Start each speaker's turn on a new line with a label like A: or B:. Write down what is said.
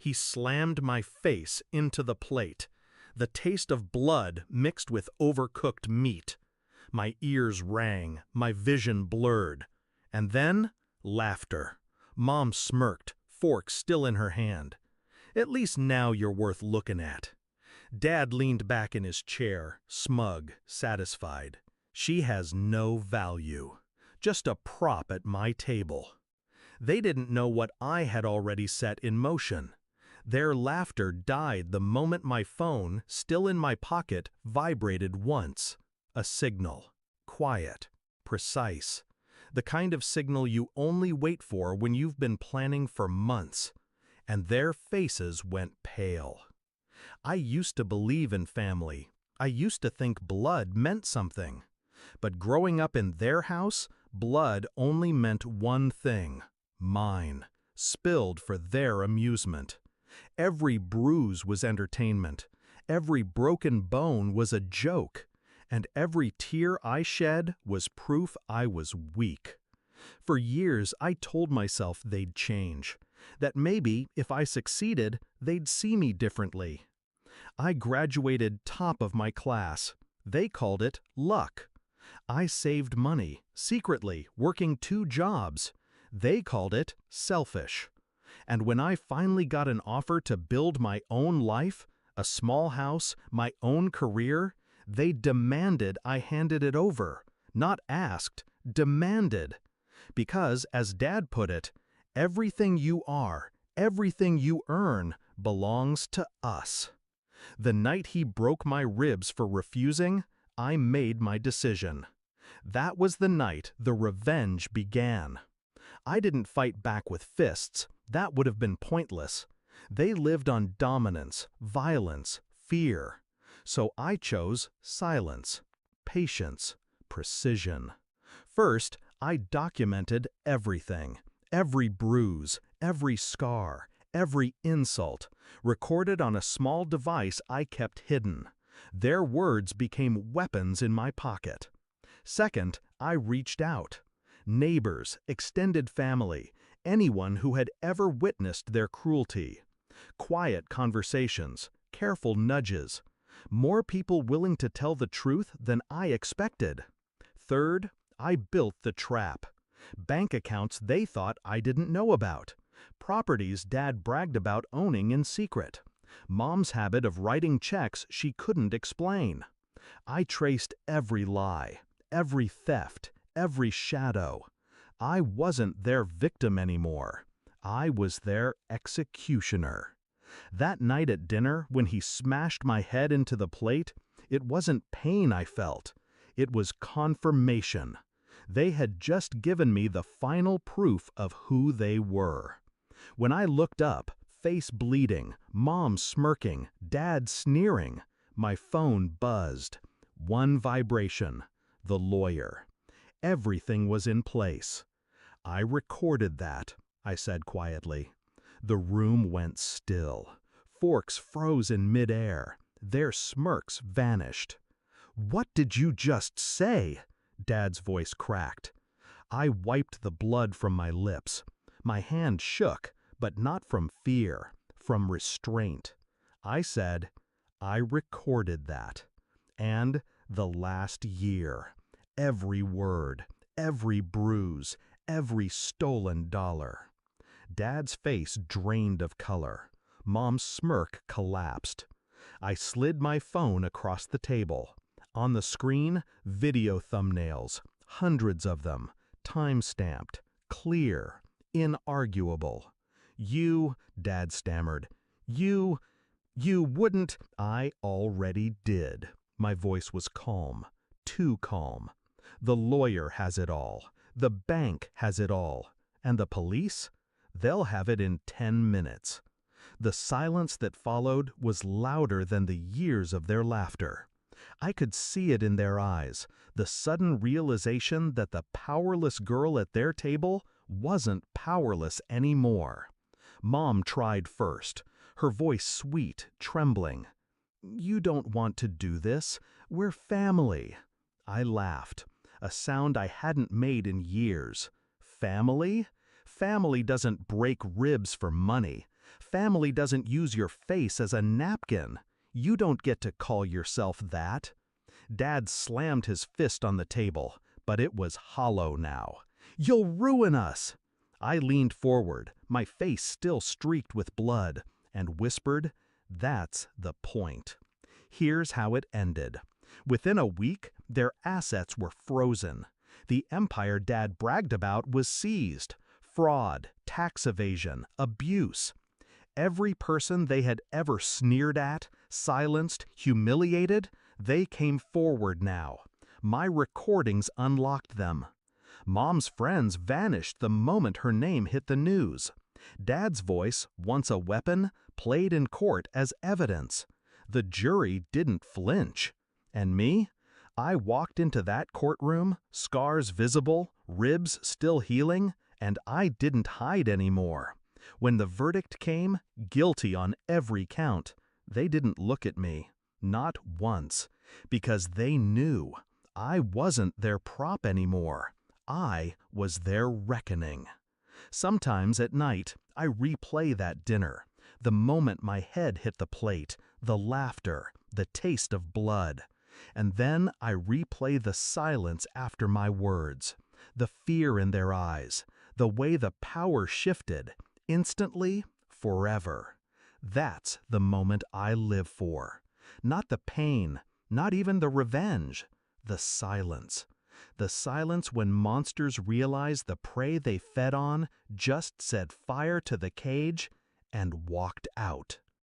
A: he slammed my face into the plate, the taste of blood mixed with overcooked meat. My ears rang, my vision blurred. And then, laughter. Mom smirked, fork still in her hand. "At least now you're worth looking at." Dad leaned back in his chair, smug, satisfied. "She has no value. Just a prop at my table." They didn't know what I had already set in motion. Their laughter died the moment my phone, still in my pocket, vibrated once. A signal. Quiet. Precise. The kind of signal you only wait for when you've been planning for months. And their faces went pale. I used to believe in family. I used to think blood meant something. But growing up in their house, blood only meant one thing. Mine. Spilled for their amusement. Every bruise was entertainment. Every broken bone was a joke. And every tear I shed was proof I was weak. For years, I told myself they'd change. That maybe, if I succeeded, they'd see me differently. I graduated top of my class. They called it luck. I saved money, secretly, working 2 jobs. They called it selfish. And when I finally got an offer to build my own life, a small house, my own career, they demanded I handed it over. Not asked, demanded. Because, as Dad put it, everything you are, everything you earn, belongs to us. The night he broke my ribs for refusing, I made my decision. That was the night the revenge began. I didn't fight back with fists. That would have been pointless. They lived on dominance, violence, fear. So I chose silence, patience, precision. First, I documented everything. Every bruise, every scar, every insult, recorded on a small device I kept hidden. Their words became weapons in my pocket. Second, I reached out. Neighbors, extended family, anyone who had ever witnessed their cruelty. Quiet conversations, careful nudges. More people willing to tell the truth than I expected. Third, I built the trap. Bank accounts they thought I didn't know about. Properties Dad bragged about owning in secret. Mom's habit of writing checks she couldn't explain. I traced every lie, every theft, every shadow. I wasn't their victim anymore. I was their executioner. That night at dinner, when he smashed my head into the plate, it wasn't pain I felt. It was confirmation. They had just given me the final proof of who they were. When I looked up, face bleeding, Mom smirking, Dad sneering, my phone buzzed. One vibration. The lawyer. Everything was in place. "I recorded that," I said quietly. The room went still. Forks froze in midair. Their smirks vanished. "What did you just say?" Dad's voice cracked. I wiped the blood from my lips. My hand shook, but not from fear, from restraint. I said, "I recorded that. And the last year. Every word, every bruise, every stolen dollar." Dad's face drained of color. Mom's smirk collapsed. I slid my phone across the table. On the screen, video thumbnails, hundreds of them, time-stamped, clear, inarguable. "You," Dad stammered, you wouldn't—" "I already did." My voice was calm, too calm. "The lawyer has it all. The bank has it all. And the police? They'll have it in 10 minutes. The silence that followed was louder than the years of their laughter. I could see it in their eyes, the sudden realization that the powerless girl at their table wasn't powerless anymore. Mom tried first, her voice sweet, trembling. "You don't want to do this. We're family." I laughed, a sound I hadn't made in years. Family? Family doesn't break ribs for money. family doesn't use your face as a napkin. You don't get to call yourself that." Dad slammed his fist on the table, but it was hollow now. "You'll ruin us!" I leaned forward, my face still streaked with blood, and whispered, "That's the point." Here's how it ended. Within a week, their assets were frozen. The empire Dad bragged about was seized. Fraud, tax evasion, abuse. Every person they had ever sneered at, silenced, humiliated, they came forward now. My recordings unlocked them. Mom's friends vanished the moment her name hit the news. Dad's voice, once a weapon, played in court as evidence. The jury didn't flinch. And me? I walked into that courtroom, scars visible, ribs still healing, and I didn't hide anymore. When the verdict came, guilty on every count, they didn't look at me, not once, because they knew I wasn't their prop anymore. I was their reckoning. Sometimes at night, I replay that dinner, the moment my head hit the plate, the laughter, the taste of blood. And then I replay the silence after my words, the fear in their eyes, the way the power shifted, instantly, forever. That's the moment I live for. Not the pain, not even the revenge, the silence. The silence when monsters realized the prey they fed on just set fire to the cage and walked out.